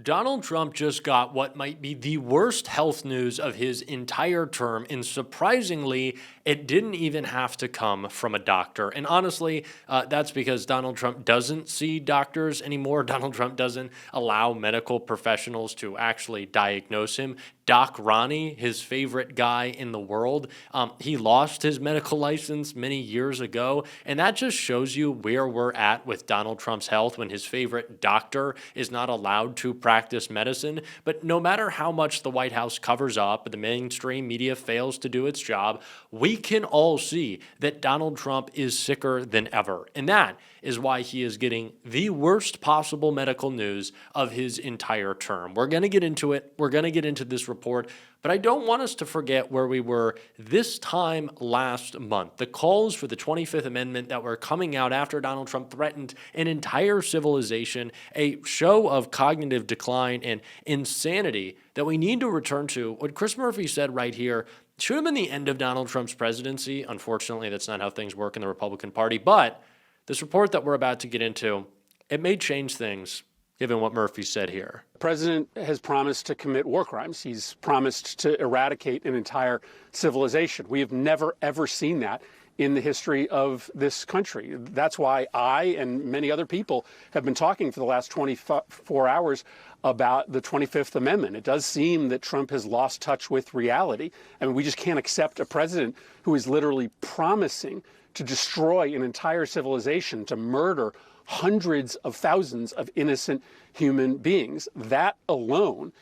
Donald Trump just got what might be the worst health news of his entire term, and surprisingly, it didn't even have to come from a doctor. And honestly, that's because Donald Trump doesn't see doctors anymore. Donald Trump doesn't allow medical professionals to actually diagnose him. Doc Ronnie, his favorite guy in the world, he lost his medical license many years ago, and that just shows you where we're at with Donald Trump's health when his favorite doctor is not allowed to practice medicine. But no matter how much the White House covers up, the mainstream media fails to do its job, we can all see that Donald Trump is sicker than ever. And that is why he is getting the worst possible medical news of his entire term. We're going to get into it. We're going to get into this report. But I don't want us to forget where we were this time last month. The calls for the 25th Amendment that were coming out after Donald Trump threatened an entire civilization, a show of cognitive decline and insanity that we need to return to. What Chris Murphy said right here should have been the end of Donald Trump's presidency. Unfortunately, that's not how things work in the Republican Party. But this report that we're about to get into, it may change things, given what Murphy said here. The president has promised to commit war crimes. He's promised to eradicate an entire civilization. We have never, ever seen that in the history of this country. That's why I and many other people have been talking for the last 24 hours about the 25th Amendment. It does seem that Trump has lost touch with reality. I mean, we just can't accept a president who is literally promising to destroy an entire civilization, to murder hundreds of thousands of innocent human beings. That alone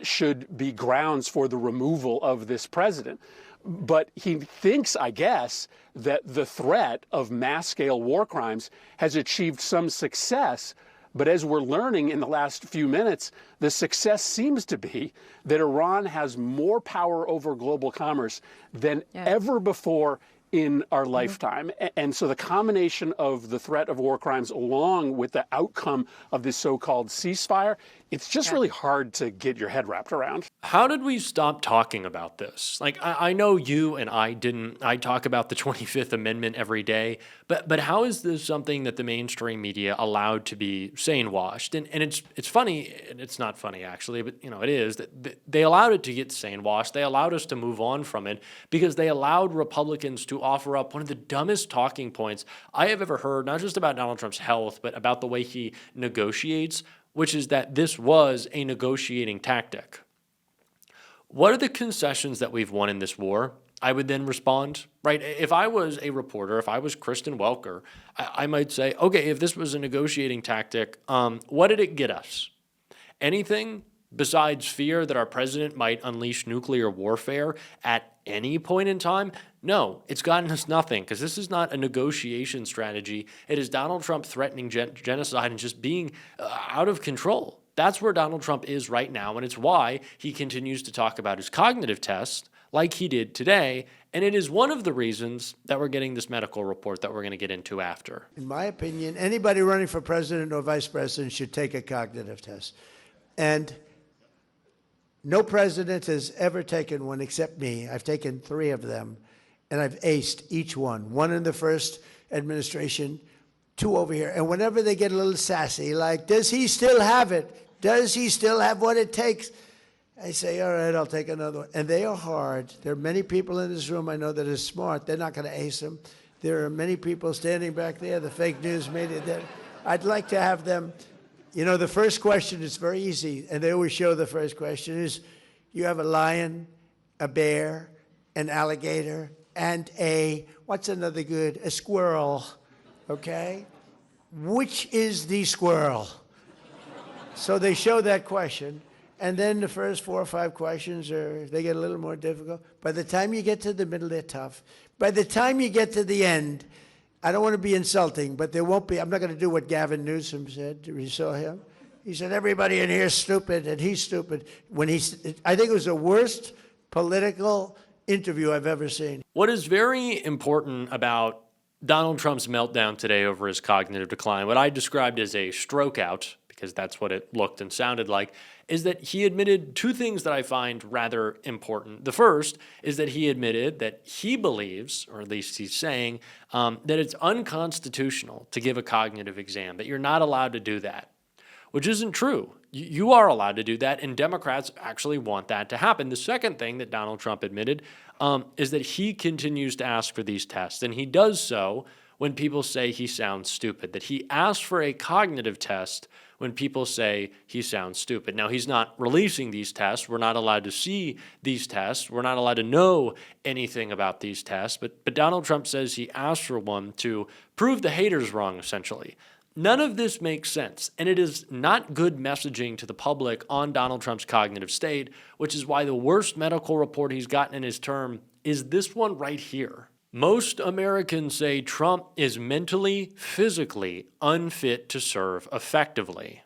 should be grounds for the removal of this president. But he thinks, I guess, that the threat of mass-scale war crimes has achieved some success. But as we're learning in the last few minutes, the success seems to be that Iran has more power over global commerce than ever before in our lifetime. And so the combination of the threat of war crimes along with the outcome of this so-called ceasefire, it's just really hard to get your head wrapped around. How did we stop talking about this? Like, I know you and I didn't. I talk about the 25th Amendment every day, but how is this something that the mainstream media allowed to be sane-washed? And it's funny, and it's not funny actually, but it is, that they allowed it to get sane-washed. They allowed us to move on from it because they allowed Republicans to offer up one of the dumbest talking points I have ever heard, not just about Donald Trump's health, but about the way he negotiates, which is that this was a negotiating tactic. What are the concessions that we've won in this war? I would then respond, right? If I was a reporter, if I was Kristen Welker, I might say, okay, if this was a negotiating tactic, what did it get us? Anything besides fear that our president might unleash nuclear warfare at any point in time? No, it's gotten us nothing, because this is not a negotiation strategy. It is Donald Trump threatening genocide and just being out of control. That's where Donald Trump is right now, and it's why he continues to talk about his cognitive test like he did today, and it is one of the reasons that we're getting this medical report that we're going to get into after. In my opinion, anybody running for president or vice president should take a cognitive test. And no president has ever taken one except me. I've taken 3 of them, and I've aced each one. 1 in the first administration, 2 over here. And whenever they get a little sassy, like, does he still have it? Does he still have what it takes? I say, all right, I'll take another one. And they are hard. There are many people in this room I know that are smart. They're not going to ace them. There are many people standing back there, the fake news media, that I'd like to have them. The first question is very easy, and they always show the first question is, you have a lion, a bear, an alligator, and what's another good? A squirrel, okay? Which is the squirrel? So they show that question, and then the first 4 or 5 questions they get a little more difficult. By the time you get to the middle, they're tough. By the time you get to the end, I don't want to be insulting, but there won't be. I'm not going to do what Gavin Newsom said. You saw him? He said, everybody in here is stupid, and he's stupid. I think it was the worst political interview I've ever seen. What is very important about Donald Trump's meltdown today over his cognitive decline, what I described as a stroke out, because that's what it looked and sounded like, is that he admitted 2 things that I find rather important. The first is that he admitted that he believes, or at least he's saying, that it's unconstitutional to give a cognitive exam, that you're not allowed to do that, which isn't true. You are allowed to do that, and Democrats actually want that to happen. The second thing that Donald Trump admitted is that he continues to ask for these tests, and he does so when people say he sounds stupid, that he asks for a cognitive test when people say he sounds stupid. Now, he's not releasing these tests. We're not allowed to see these tests. We're not allowed to know anything about these tests, but Donald Trump says he asked for one to prove the haters wrong, essentially. None of this makes sense, and it is not good messaging to the public on Donald Trump's cognitive state, which is why the worst medical report he's gotten in his term is this one right here. Most Americans say Trump is mentally, physically unfit to serve effectively.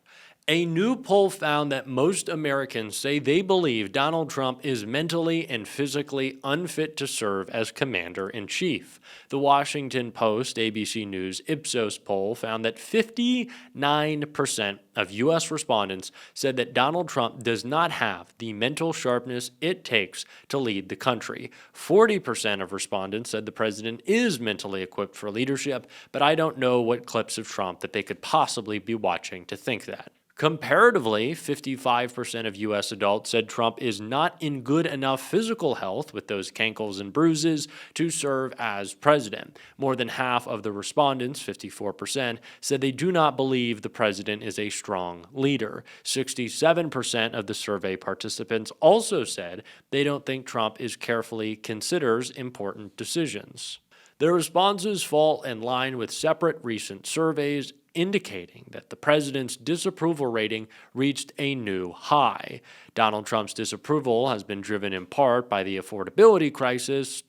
A new poll found that most Americans say they believe Donald Trump is mentally and physically unfit to serve as commander-in-chief. The Washington Post, ABC News Ipsos poll found that 59% of U.S. respondents said that Donald Trump does not have the mental sharpness it takes to lead the country. 40% of respondents said the president is mentally equipped for leadership, but I don't know what clips of Trump that they could possibly be watching to think that. Comparatively, 55% of U.S. adults said Trump is not in good enough physical health with those cankles and bruises to serve as president. More than half of the respondents, 54%, said they do not believe the president is a strong leader. 67% of the survey participants also said they don't think Trump carefully considers important decisions. Their responses fall in line with separate recent surveys indicating that the president's disapproval rating reached a new high. Donald Trump's disapproval has been driven in part by the affordability crisis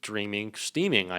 steaming,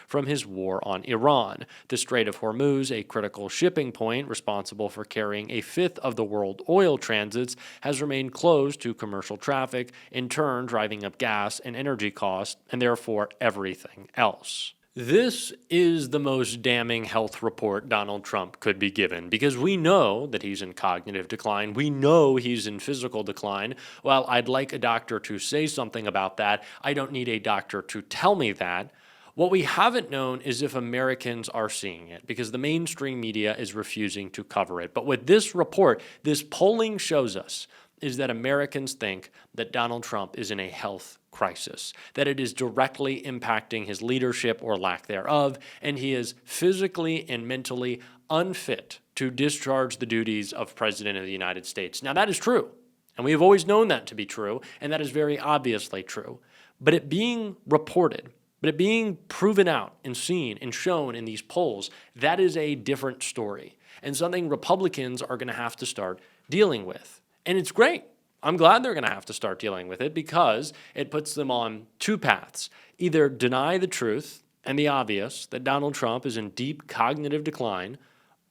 from his war on Iran. The Strait of Hormuz, a critical shipping point responsible for carrying a fifth of the world oil transits, has remained closed to commercial traffic, in turn driving up gas and energy costs, and therefore everything else. This is the most damning health report Donald Trump could be given, because we know that he's in cognitive decline. We know he's in physical decline. While I'd like a doctor to say something about that, I don't need a doctor to tell me that. What we haven't known is if Americans are seeing it, because the mainstream media is refusing to cover it. But what this report, this polling shows us, is that Americans think that Donald Trump is in a health crisis, that it is directly impacting his leadership or lack thereof, and he is physically and mentally unfit to discharge the duties of President of the United States. Now, that is true, and we have always known that to be true, and that is very obviously true. But it being reported, but it being proven out and seen and shown in these polls, that is a different story, and something Republicans are going to have to start dealing with. And it's great. I'm glad they're going to have to start dealing with it, because it puts them on two paths. Either deny the truth and the obvious that Donald Trump is in deep cognitive decline,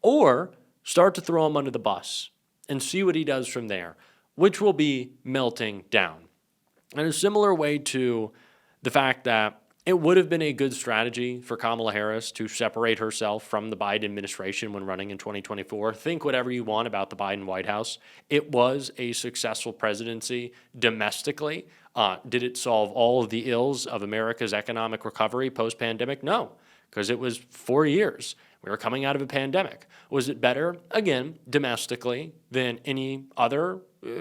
or start to throw him under the bus and see what he does from there, which will be melting down. In a similar way to the fact that it would have been a good strategy for Kamala Harris to separate herself from the Biden administration when running in 2024. Think whatever you want about the Biden White House. It was a successful presidency domestically. Did it solve all of the ills of America's economic recovery post-pandemic? No, because it was 4 years. We were coming out of a pandemic. Was it better, again, domestically than any other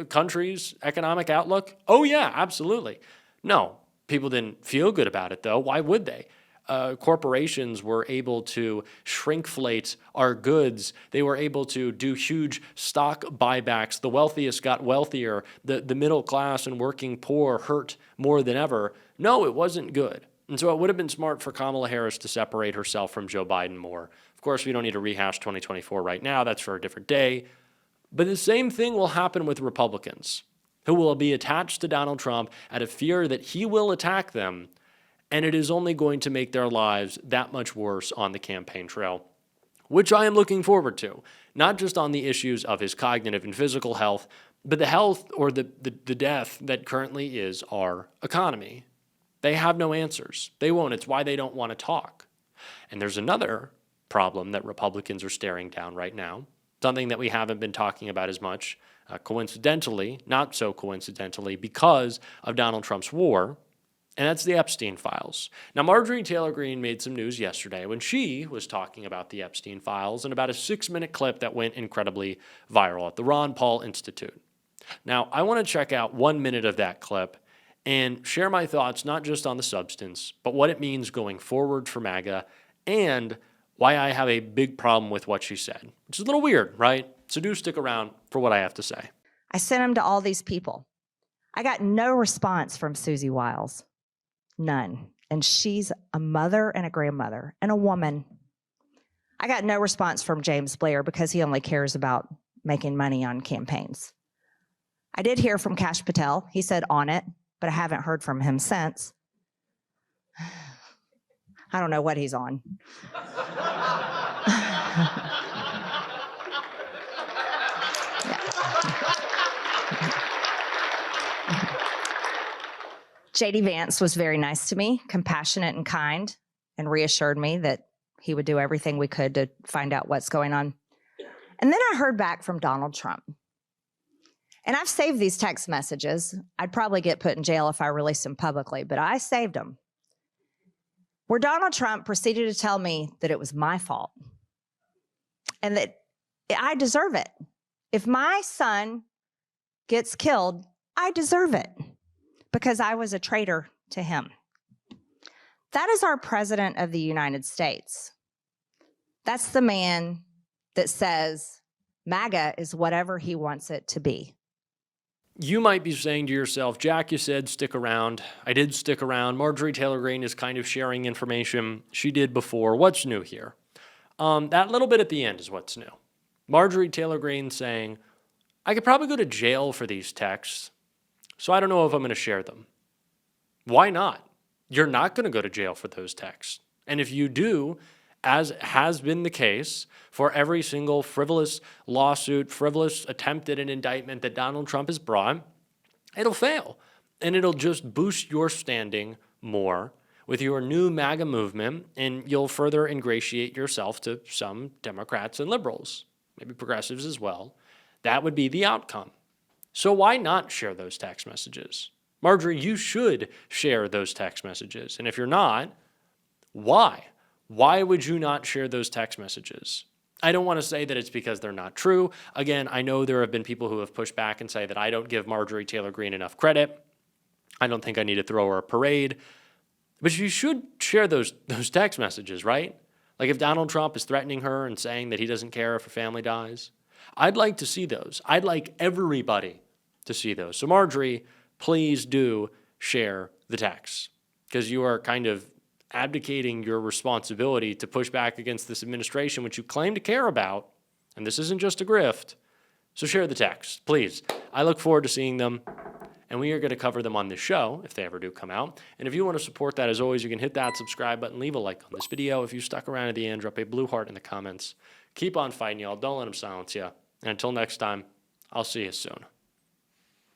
country's economic outlook? Oh, yeah, absolutely. No. People didn't feel good about it, though. Why would they? Corporations were able to shrinkflate our goods. They were able to do huge stock buybacks. The wealthiest got wealthier. The middle class and working poor hurt more than ever. No, it wasn't good. And so it would have been smart for Kamala Harris to separate herself from Joe Biden more. Of course, we don't need to rehash 2024 right now. That's for a different day. But the same thing will happen with Republicans, who will be attached to Donald Trump out of fear that he will attack them, and it is only going to make their lives that much worse on the campaign trail, which I am looking forward to, not just on the issues of his cognitive and physical health, but the health or the death that currently is our economy. They have no answers. They won't. It's why they don't want to talk. And there's another problem that Republicans are staring down right now, something that we haven't been talking about as much, coincidentally, not so coincidentally, because of Donald Trump's war, and that's the Epstein files. Now, Marjorie Taylor Greene made some news yesterday when she was talking about the Epstein files in about a 6-minute clip that went incredibly viral at the Ron Paul Institute. Now, I want to check out 1 minute of that clip and share my thoughts not just on the substance, but what it means going forward for MAGA and why I have a big problem with what she said, which is a little weird, right? So do stick around for what I have to say. I sent them to all these people. I got no response from Susie Wiles. None. And she's a mother and a grandmother and a woman. I got no response from James Blair because he only cares about making money on campaigns. I did hear from Kash Patel. He said on it, but I haven't heard from him since. I don't know what he's on. J.D. Vance was very nice to me, compassionate and kind, and reassured me that he would do everything we could to find out what's going on. And then I heard back from Donald Trump. And I've saved these text messages. I'd probably get put in jail if I released them publicly, but I saved them. Where Donald Trump proceeded to tell me that it was my fault and that I deserve it. If my son gets killed, I deserve it because I was a traitor to him. That is our president of the United States. That's the man that says MAGA is whatever he wants it to be. You might be saying to yourself, Jack, you said stick around. I did stick around. Marjorie Taylor Greene is kind of sharing information she did before. What's new here? That little bit at the end is what's new. Marjorie Taylor Greene saying, I could probably go to jail for these texts, so I don't know if I'm going to share them. Why not? You're not going to go to jail for those texts. And if you do, as has been the case for every single frivolous lawsuit, frivolous attempt at an indictment that Donald Trump has brought, it'll fail. And it'll just boost your standing more with your new MAGA movement, and you'll further ingratiate yourself to some Democrats and liberals, maybe progressives as well. That would be the outcome. So why not share those text messages? Marjorie, you should share those text messages. And if you're not, why? Why would you not share those text messages? I don't want to say that it's because they're not true. Again, I know there have been people who have pushed back and say that I don't give Marjorie Taylor Greene enough credit. I don't think I need to throw her a parade. But you should share those text messages, right? Like if Donald Trump is threatening her and saying that he doesn't care if her family dies, I'd like to see those. I'd like everybody to see those. So Marjorie, please do share the texts because you are kind of abdicating your responsibility to push back against this administration, which you claim to care about, and this isn't just a grift. So share the text, please. I look forward to seeing them, and we are going to cover them on this show if they ever do come out. And if you want to support that, as always, you can hit that subscribe button, leave a like on this video. If you stuck around at the end, drop a blue heart in the comments. Keep on fighting, y'all. Don't let them silence you. And until next time, I'll see you soon.